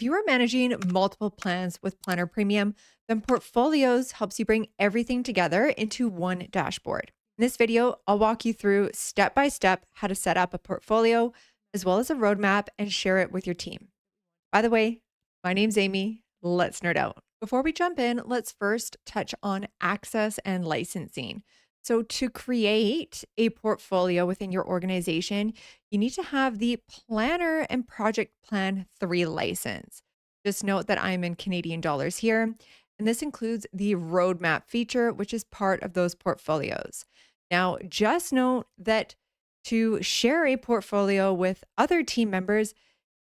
If you are managing multiple plans with Planner Premium, then Portfolios helps you bring everything together into one dashboard. In this video, I'll walk you through step by step how to set up a portfolio, as well as a roadmap and share it with your team. By the way, my name's Amy. Let's nerd out. Before we jump in, let's first touch on access and licensing. So, to create a portfolio within your organization, you need to have the Planner and Project Plan 3 license. Just note that I'm in Canadian dollars here, and this includes the roadmap feature, which is part of those portfolios. Now, just note that to share a portfolio with other team members,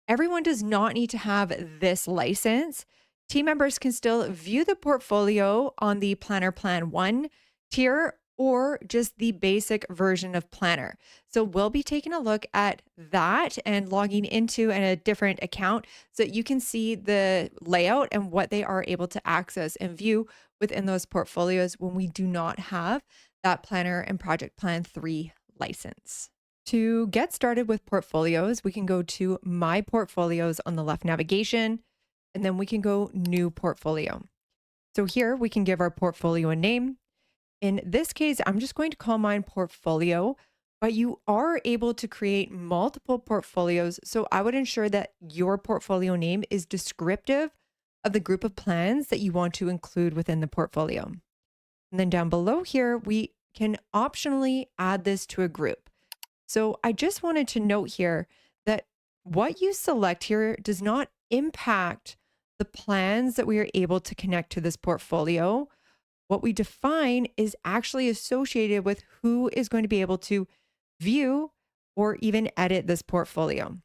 everyone does not need to have this license. Team members can still view the portfolio on the Planner Plan 1 tier or just the basic version of Planner. So we'll be taking a look at that and logging into a different account so that you can see the layout and what they are able to access and view within those portfolios when we do not have that Planner and Project Plan 3 license. To get started with portfolios, we can go to My Portfolios on the left navigation, and then we can go New Portfolio. So here we can give our portfolio a name. In this case, I'm just going to call mine Portfolio, but you are able to create multiple portfolios. So I would ensure that your portfolio name is descriptive of the group of plans that you want to include within the portfolio. And then down below here, we can optionally add this to a group. So I just wanted to note here that what you select here does not impact the plans that we are able to connect to this portfolio. What we define is actually associated with who is going to be able to view or even edit this portfolio.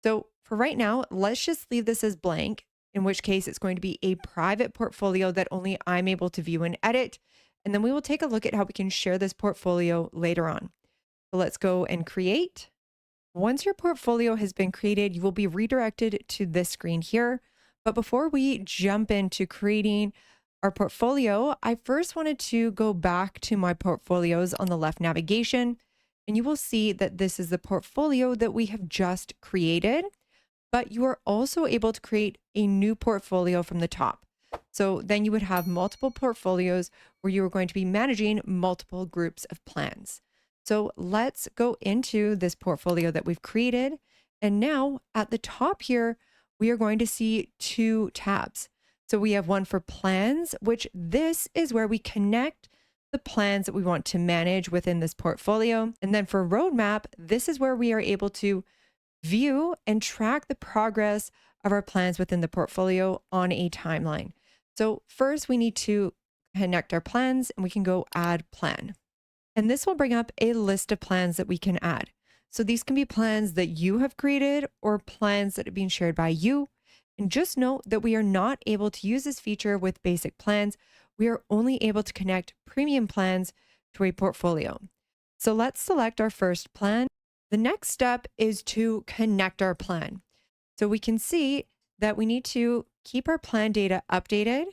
So for right now, let's just leave this as blank, in which case it's going to be a private portfolio that only I'm able to view and edit. And then we will take a look at how we can share this portfolio later on. So let's go and create. Once your portfolio has been created, you will be redirected to this screen here. But before we jump into creating our portfolio, I first wanted to go back to my portfolios on the left navigation, and you will see that this is the portfolio that we have just created, but you are also able to create a new portfolio from the top. So then you would have multiple portfolios where you are going to be managing multiple groups of plans. So let's go into this portfolio that we've created. And now at the top here, we are going to see two tabs. So we have one for plans, which this is where we connect the plans that we want to manage within this portfolio. And then for roadmap, this is where we are able to view and track the progress of our plans within the portfolio on a timeline. So first we need to connect our plans, and we can go add plan. And this will bring up a list of plans that we can add. So these can be plans that you have created or plans that are being shared by you. And just note that we are not able to use this feature with basic plans. We are only able to connect premium plans to a portfolio. So let's select our first plan. The next step is to connect our plan. So we can see that we need to keep our plan data updated,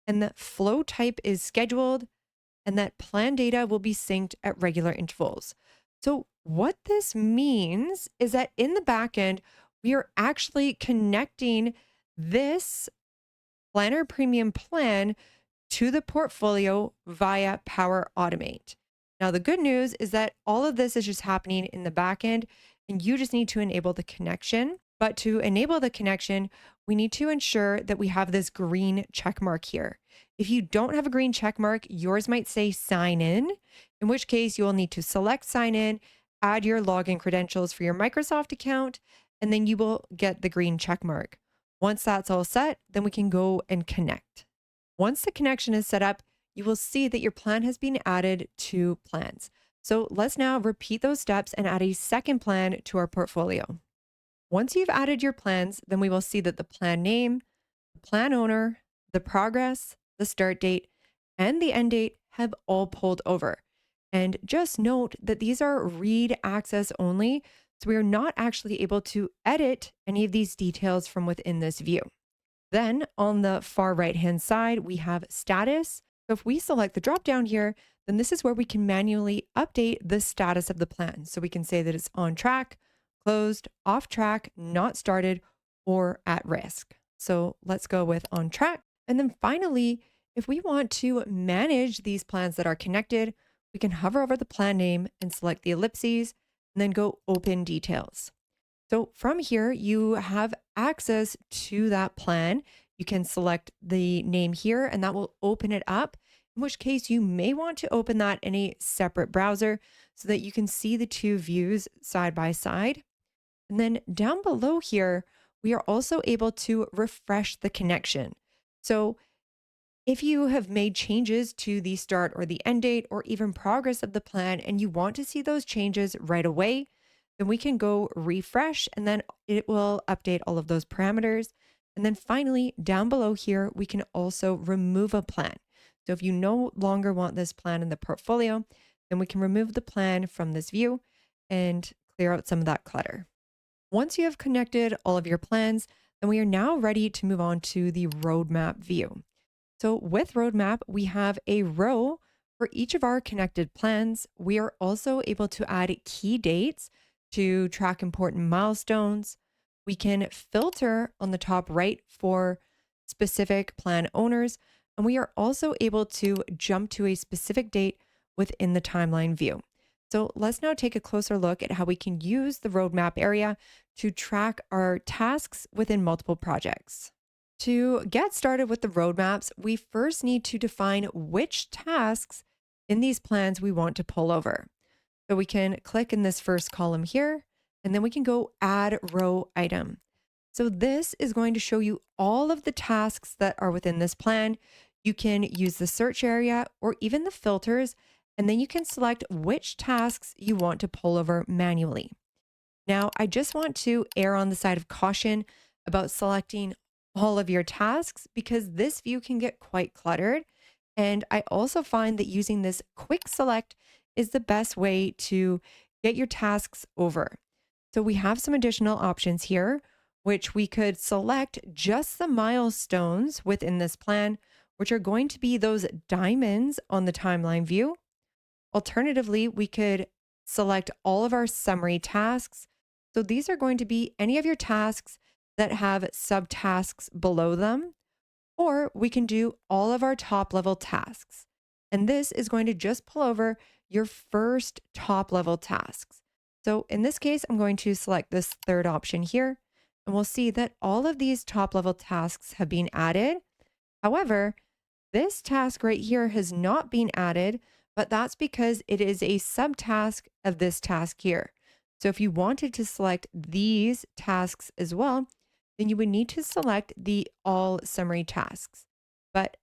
and that flow type is scheduled, and that plan data will be synced at regular intervals. So what this means is that in the backend, we are actually connecting this Planner Premium plan to the portfolio via Power Automate. Now, the good news is that all of this is just happening in the backend, and you just need to enable the connection. But to enable the connection, we need to ensure that we have this green check mark here. If you don't have a green check mark, yours might say sign in which case you will need to select sign in, add your login credentials for your Microsoft account, and then you will get the green check mark. Once that's all set, then we can go and connect. Once the connection is set up, you will see that your plan has been added to plans. So let's now repeat those steps and add a second plan to our portfolio. Once you've added your plans, then we will see that the plan name, the plan owner, the progress, the start date, and the end date have all pulled over. And just note that these are read access only, so we are not actually able to edit any of these details from within this view. Then on the far right-hand side, we have status. So if we select the drop down here, then this is where we can manually update the status of the plan. So we can say that it's on track, closed, off track, not started, or at risk. So let's go with on track. And then finally, if we want to manage these plans that are connected, we can hover over the plan name and select the ellipses and then go open details. So from here, you have access to that plan. You can select the name here and that will open it up, in which case you may want to open that in a separate browser so that you can see the two views side by side. And then down below here, we are also able to refresh the connection. So if you have made changes to the start or the end date or even progress of the plan and you want to see those changes right away, then we can go refresh and then it will update all of those parameters. And then finally, down below here, we can also remove a plan. So if you no longer want this plan in the portfolio, then we can remove the plan from this view and clear out some of that clutter. Once you have connected all of your plans, then we are now ready to move on to the roadmap view. So with roadmap, we have a row for each of our connected plans. We are also able to add key dates to track important milestones. We can filter on the top right for specific plan owners. And we are also able to jump to a specific date within the timeline view. So let's now take a closer look at how we can use the roadmap area to track our tasks within multiple projects. To get started with the roadmaps, we first need to define which tasks in these plans we want to pull over. So we can click in this first column here, and then we can go add row item. So this is going to show you all of the tasks that are within this plan. You can use the search area or even the filters, and then you can select which tasks you want to pull over manually. Now, I just want to err on the side of caution about selecting all of your tasks because this view can get quite cluttered. And I also find that using this quick select is the best way to get your tasks over. So we have some additional options here, which we could select just the milestones within this plan, which are going to be those diamonds on the timeline view. Alternatively, we could select all of our summary tasks. So these are going to be any of your tasks that have subtasks below them, or we can do all of our top level tasks. And this is going to just pull over your first top level tasks. So in this case, I'm going to select this third option here, and we'll see that all of these top level tasks have been added. However, this task right here has not been added, but that's because it is a subtask of this task here. So if you wanted to select these tasks as well, then you would need to select the all summary tasks. But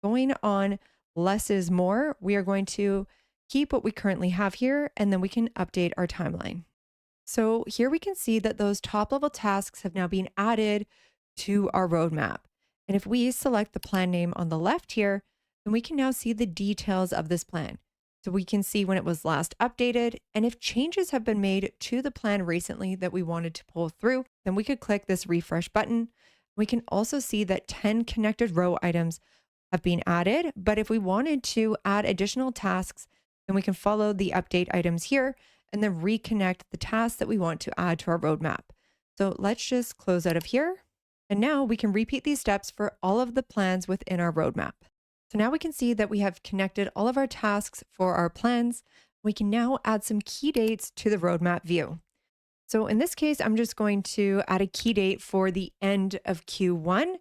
going on less is more, we are going to keep what we currently have here, and then we can update our timeline. So here we can see that those top level tasks have now been added to our roadmap. And if we select the plan name on the left here, then we can now see the details of this plan. So we can see when it was last updated, and if changes have been made to the plan recently that we wanted to pull through, then we could click this refresh button. We can also see that 10 connected row items have been added, but if we wanted to add additional tasks, then we can follow the update items here and then reconnect the tasks that we want to add to our roadmap. So let's just close out of here. And now we can repeat these steps for all of the plans within our roadmap. So now we can see that we have connected all of our tasks for our plans. We can now add some key dates to the roadmap view. So in this case, I'm just going to add a key date for the end of Q1.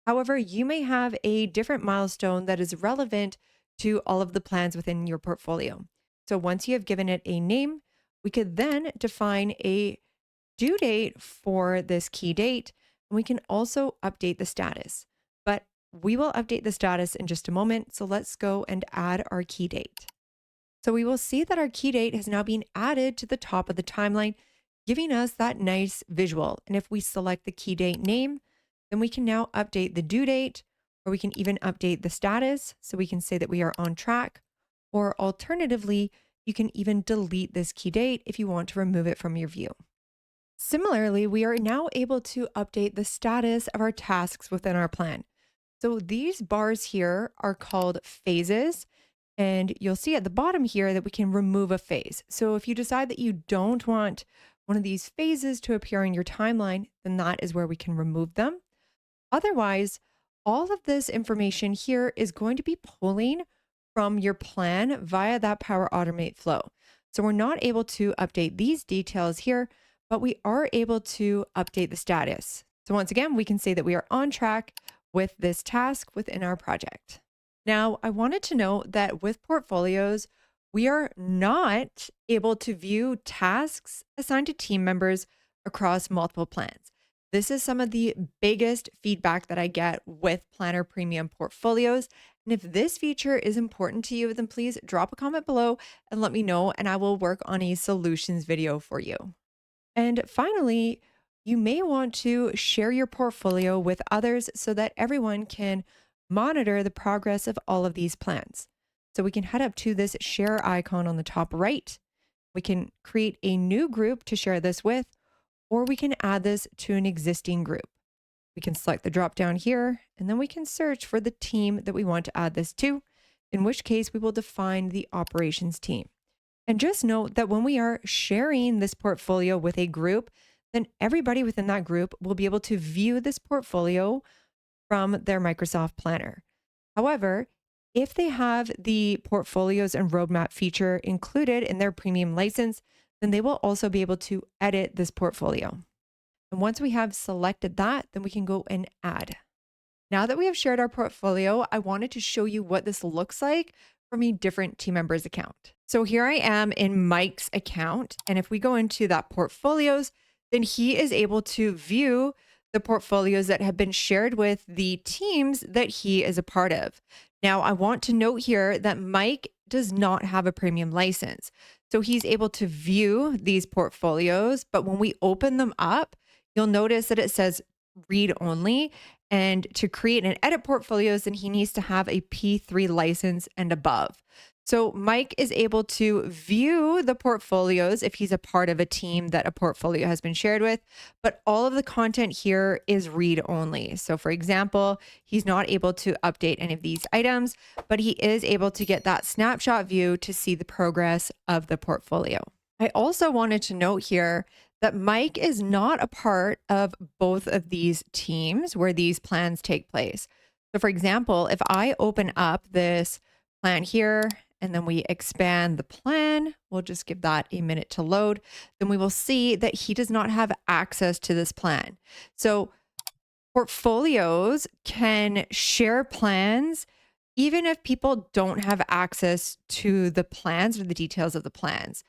However, you may have a different milestone that is relevant to all of the plans within your portfolio. So once you have given it a name, we could then define a due date for this key date. And we can also update the status, but we will update the status in just a moment. So let's go and add our key date. So we will see that our key date has now been added to the top of the timeline, giving us that nice visual. And if we select the key date name, then we can now update the due date, or we can even update the status. So we can say that we are on track, or alternatively, you can even delete this key date if you want to remove it from your view. Similarly, we are now able to update the status of our tasks within our plan. So these bars here are called phases, and you'll see at the bottom here that we can remove a phase. So if you decide that you don't want one of these phases to appear in your timeline, then that is where we can remove them. Otherwise, all of this information here is going to be pulling from your plan via that Power Automate flow. So we're not able to update these details here, but we are able to update the status. So once again, we can say that we are on track with this task within our project. Now, I wanted to note that with portfolios, we are not able to view tasks assigned to team members across multiple plans. This is some of the biggest feedback that I get with Planner Premium portfolios. And if this feature is important to you, then please drop a comment below and let me know, and I will work on a solutions video for you. And finally, you may want to share your portfolio with others so that everyone can monitor the progress of all of these plans. So we can head up to this share icon on the top right. We can create a new group to share this with, or we can add this to an existing group. We can select the drop down here, and then we can search for the team that we want to add this to, in which case we will define the operations team. And just note that when we are sharing this portfolio with a group, then everybody within that group will be able to view this portfolio from their Microsoft Planner. However, if they have the portfolios and roadmap feature included in their premium license, then they will also be able to edit this portfolio. And once we have selected that, then we can go and add. Now that we have shared our portfolio, I wanted to show you what this looks like from a different team member's account. So here I am in Mike's account. And if we go into that portfolios, then he is able to view the portfolios that have been shared with the teams that he is a part of. Now, I want to note here that Mike does not have a premium license. So he's able to view these portfolios, but when we open them up, you'll notice that it says read only. And to create and edit portfolios, then he needs to have a P3 license and above. So Mike is able to view the portfolios if he's a part of a team that a portfolio has been shared with, but all of the content here is read only. So for example, he's not able to update any of these items, but he is able to get that snapshot view to see the progress of the portfolio. I also wanted to note here that Mike is not a part of both of these teams where these plans take place. So for example, if I open up this plan here and then we expand the plan, we'll just give that a minute to load, then we will see that he does not have access to this plan. So portfolios can share plans even if people don't have access to the plans or the details of the plans.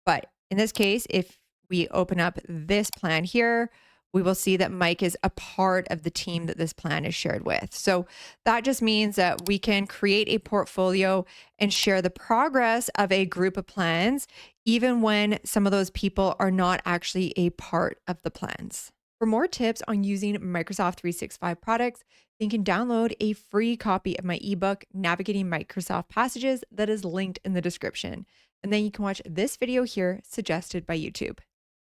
But in this case, if we open up this plan here, we will see that Mike is a part of the team that this plan is shared with. So that just means that we can create a portfolio and share the progress of a group of plans, even when some of those people are not actually a part of the plans. For more tips on using Microsoft 365 products, you can download a free copy of my ebook, Navigating Microsoft Passages, that is linked in the description. And then you can watch this video here suggested by YouTube.